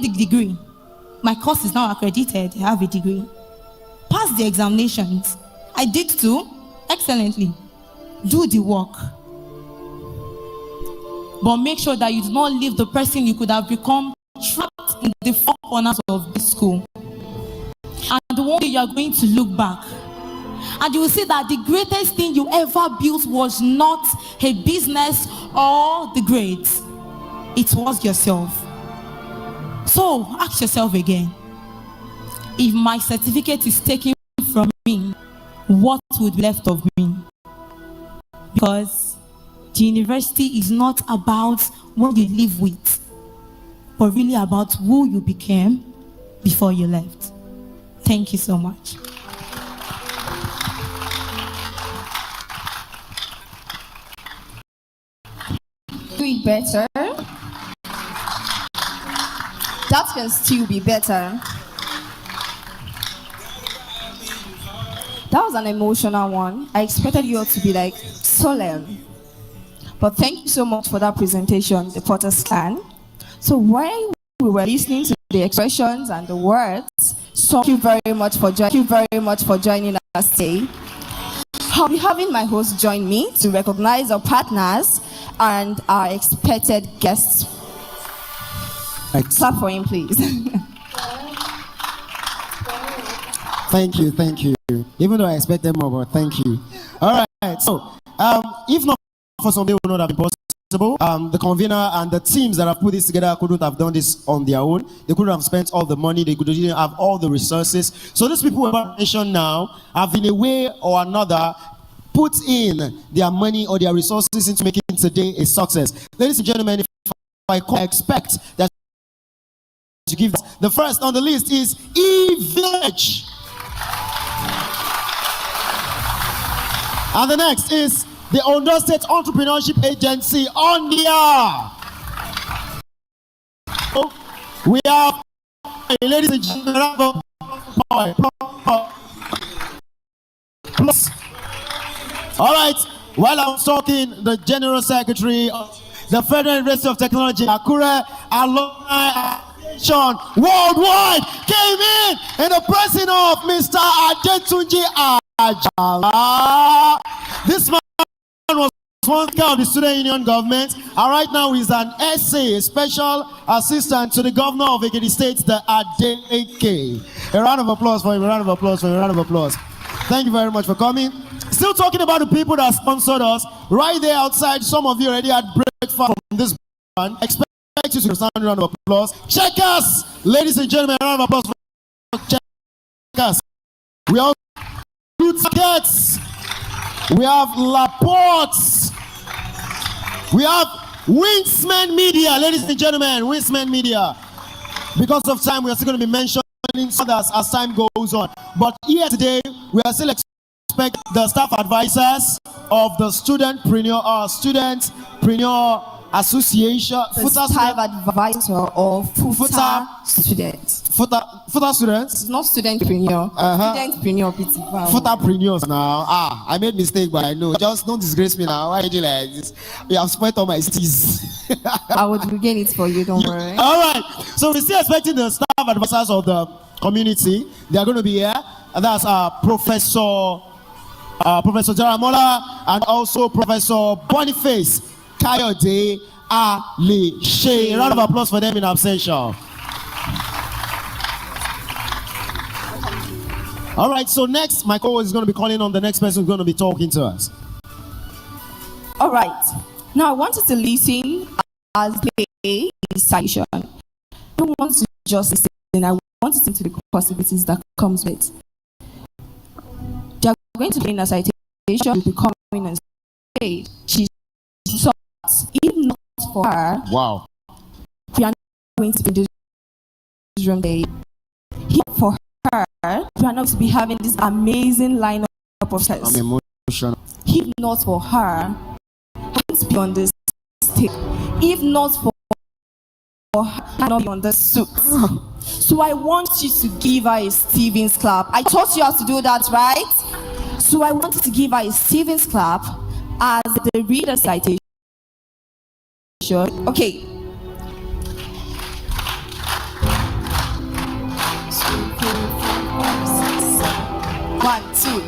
the degree. My course is now accredited. I have a degree. Pass the examinations. I did too. Excellently. Do the work. But make sure that you do not leave the person you could have become trapped in the four corners of this school. And one day you are going to look back and you will see that the greatest thing you ever built was not a business or the grades. It was yourself. So ask yourself again, if my certificate is taken from me, what would be left of me? Because the university is not about what you live with, but really about who you became before you left. Thank you so much. Do it better. That can still be better. That was an emotional one. I expected you all to be like solemn. But thank you so much for that presentation, the Potter's Clan. So while we were listening to the expressions and the words, so thank you very much for joining us today. I'll be having my host join me to recognize our partners and our expected guests. Clap for him, please. Thank you. Even though I expected more, but thank you. All right, so if not for some, they would not have been possible. The convener and the teams that have put this together couldn't have done this on their own. They couldn't have spent all the money. They didn't have all the resources. So these people who are mentioned now have, in a way or another, put in their money or their resources into making today a success. Ladies and gentlemen, if I expect that to give this, the first on the list is E-Village. And the next is the Ondo State Entrepreneurship Agency, ONDIA. We have, ladies and gentlemen, all right, while I'm talking, the General Secretary of the Federal University of Technology, Akure Alumni Association Worldwide, came in the person of Mr. Adetunji Ajala. This man was once Speaker of the Student Union Government, and right now he's an SA, Special Assistant to the Governor of Ekiti State, the Adeleke. A round of applause for him, a round of applause for him, a round of applause. Thank you very much for coming. Still talking about the people that sponsored us, right there outside, some of you already had breakfast from this brand. Expect you to stand a round of applause. Check us, ladies and gentlemen, a round of applause for Check us. We also have tickets. We have Laportes. We have Winsman Media, ladies and gentlemen, Winsman Media. Because of time, we are still going to be mentioning others as time goes on. But here today, we are still expecting the staff advisors of the Studentpreneur Association. The staff advisor of Futa students. Futa students? It's not studentpreneur. Studentpreneur. Futapreneurs now. I made mistake, but I know. Just don't disgrace me now. Why did you like this? You have spoiled all my steez. I would regain it for you, don't worry. All right. So we're still expecting the staff advisors of the community. They are going to be here. And that's Professor Jaramola and also Professor Boniface Kayode Ali Shea. A round of applause for them in absentia. All right, so next, my co-host is going to be calling on the next person who's going to be talking to us. All right. Now, I want you to listen as they citation. I don't want to just listen. I want to listen to the possibilities that comes with. They are going to be in a citation, will be coming and say, she's short. If not for her, wow, we are not going to be in this room today. For her, we are not going to be having this amazing lineup of tests. I'm emotional. If not for her, I won't be on this stage. If not for her, I will not be on this suit. So I want you to give her a Stevens clap. I taught you how to do that, right? So I want you to give her a Stevens clap as the reader citation. Okay. 1, 2, 3.